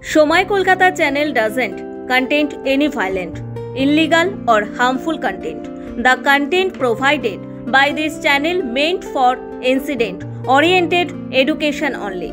Shomai Kolkata channel doesn't contain any violent, illegal or harmful content. The content provided by this channel meant for incident-oriented education only.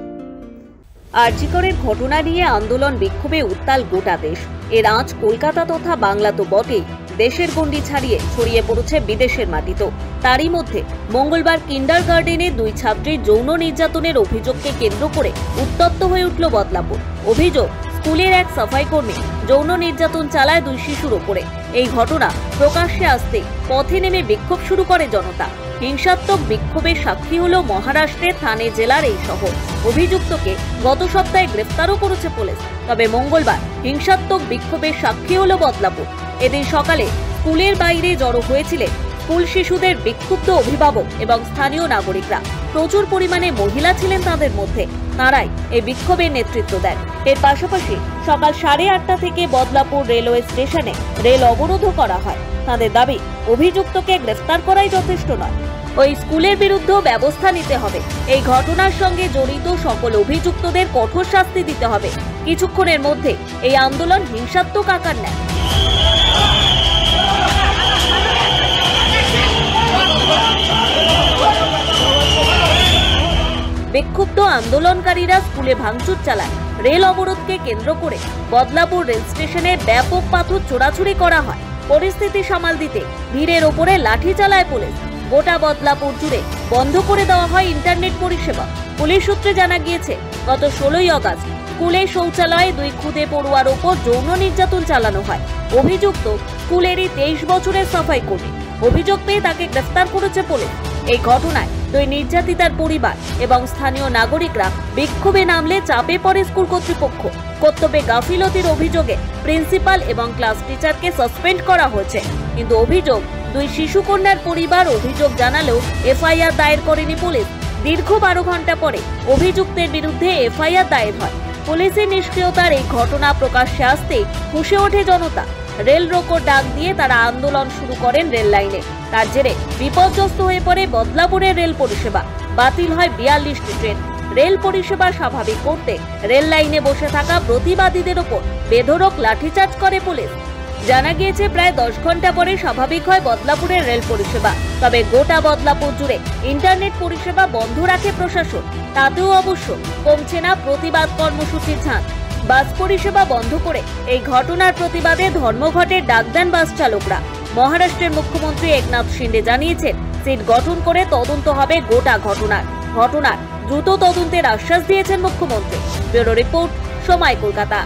আরজিকরের ঘটনা নিয়ে আন্দোলন বিক্ষোভে উত্তাল গোটা দেশ। এর আঁচ কলকাতা তথা বাংলা তো বটেই, দেশের গণ্ডি ছাড়িয়ে ছড়িয়ে পড়েছে বিদেশের মাটিতেও। তারই মধ্যে মঙ্গলবার কিন্ডারগার্টেনে দুই ছাত্রীর যৌন নির্যাতনের অভিযোগকে কেন্দ্র করে উত্তপ্ত হয়ে উঠল বদলাপুর। অভিযোগ, স্কুলের এক সাফাই কর্মী যৌন নির্যাতন চালায় দুই শিশুর ওপরে। এই ঘটনা প্রকাশ্যে আসতে পথে নেমে বিক্ষোভ শুরু করে জনতা। হিংসাত্মক বিক্ষোভের সাক্ষী হল মহারাষ্ট্রের থানে জেলার এই শহর। অভিযুক্তকে গত সপ্তাহে গ্রেফতারও করেছে পুলিশ। তবে মঙ্গলবার হিংসাত্মক বিক্ষোভের সাক্ষী হল বদলাপুর। এদিন সকালে স্কুলের বাইরে জড়ো হয়েছিলেন স্কুল শিশুদের বিক্ষুব্ধ অভিভাবক এবং স্থানীয় নাগরিকরা। প্রচুর পরিমাণে মহিলা ছিলেন তাদের মধ্যে। তারাই এই বিক্ষোভের নেতৃত্ব দেন। এর পাশাপাশি সকাল 8:30 থেকে বদলাপুর রেলওয়ে স্টেশনে রেল অবরোধও করা হয়। তাদের দাবি, অভিযুক্তকে গ্রেফতার করাই যথেষ্ট নয়, ওই স্কুলের বিরুদ্ধে ব্যবস্থা নিতে হবে। এই ঘটনার সঙ্গে জড়িত সকল অভিযুক্তদের কঠোর শাস্তি দিতে হবে। কিছুক্ষণের মধ্যে এই আন্দোলন হিংসাত্মক আকার নেয়। বিক্ষুব্ধ আন্দোলনকারীরা স্কুলে ভাঙচুর চালায়। রেল অবরোধকে কেন্দ্র করে বদলাপুর রেল স্টেশনে ব্যাপক পাথর ছোড়াছুড়ি করা হয়। পরিস্থিতি সামাল দিতে ভিড়ের ওপরে লাঠি চালায় পুলিশ। গোটা বদলাপুর জুড়ে বন্ধ করে দেওয়া হয় ইন্টারনেট পরিষেবা। পুলিশ সূত্রে জানা গিয়েছে, গত 16ই আগস্ট স্কুলের শৌচালয়ে দুই খুদে পড়ুয়ার ওপর যৌন নির্যাতন চালানো হয়। অভিযুক্ত স্কুলেরই 23 বছরের সাফাই কর্মী। অভিযোগ পেয়ে তাকে গ্রেফতার করেছে পুলিশ। এই ঘটনায় দুই নির্যাতিতার পরিবার এবং স্থানীয় নাগরিকরা বিক্ষোভে নামলে চাপে পড়ে স্কুল কর্তৃপক্ষ। কর্তব্যে গাফিলতির অভিযোগে প্রিন্সিপাল এবং ক্লাস টিচারকে সাসপেন্ড করা হয়েছে। কিন্তু অভিযোগ, দুই শিশুকন্যার পরিবার অভিযোগ জানালেও এফআইআর দায়ের করেনি পুলিশ। দীর্ঘ 12 ঘন্টা পরে অভিযুক্তের বিরুদ্ধে এফআইআর দায়ের হয়। পুলিশের নিষ্ক্রিয়তার এই ঘটনা প্রকাশ্যে আসতে ফুঁসে ওঠে জনতা। রেল রোকোর ডাক দিয়ে তারা আন্দোলন শুরু করেন রেল লাইনে। তার জেরে বিপর্যস্ত হয়ে পড়ে বদলাপুরের রেল পরিষেবা। বাতিল হয় 42টি ট্রেন। রেল পরিষেবা স্বাভাবিক করতে রেল লাইনে বসে থাকা প্রতিবাদীদের ওপর বেধড়ক লাঠিচার্জ করে পুলিশ। জানা গিয়েছে, প্রায় 10 ঘন্টা পরে স্বাভাবিক হয় বদলাপুরের রেল পরিষেবা। তবে গোটা বদলাপুর জুড়ে ইন্টারনেট পরিষেবা বন্ধ রাখে প্রশাসন। তাতেও অবশ্য কমছে না প্রতিবাদ কর্মসূচির ঝাঁজ। বাস পরিষেবা বন্ধ করে এই ঘটনার প্রতিবাদে ধর্মঘটের ডাক দেন বাস চালকরা। মহারাষ্ট্রের মুখ্যমন্ত্রী একনাথ শিন্ডে জানিয়েছেন, সিট গঠন করে তদন্ত হবে গোটা ঘটনার দ্রুত তদন্তের আশ্বাস দিয়েছেন মুখ্যমন্ত্রী। ব্যুরো রিপোর্ট, সময় কলকাতা।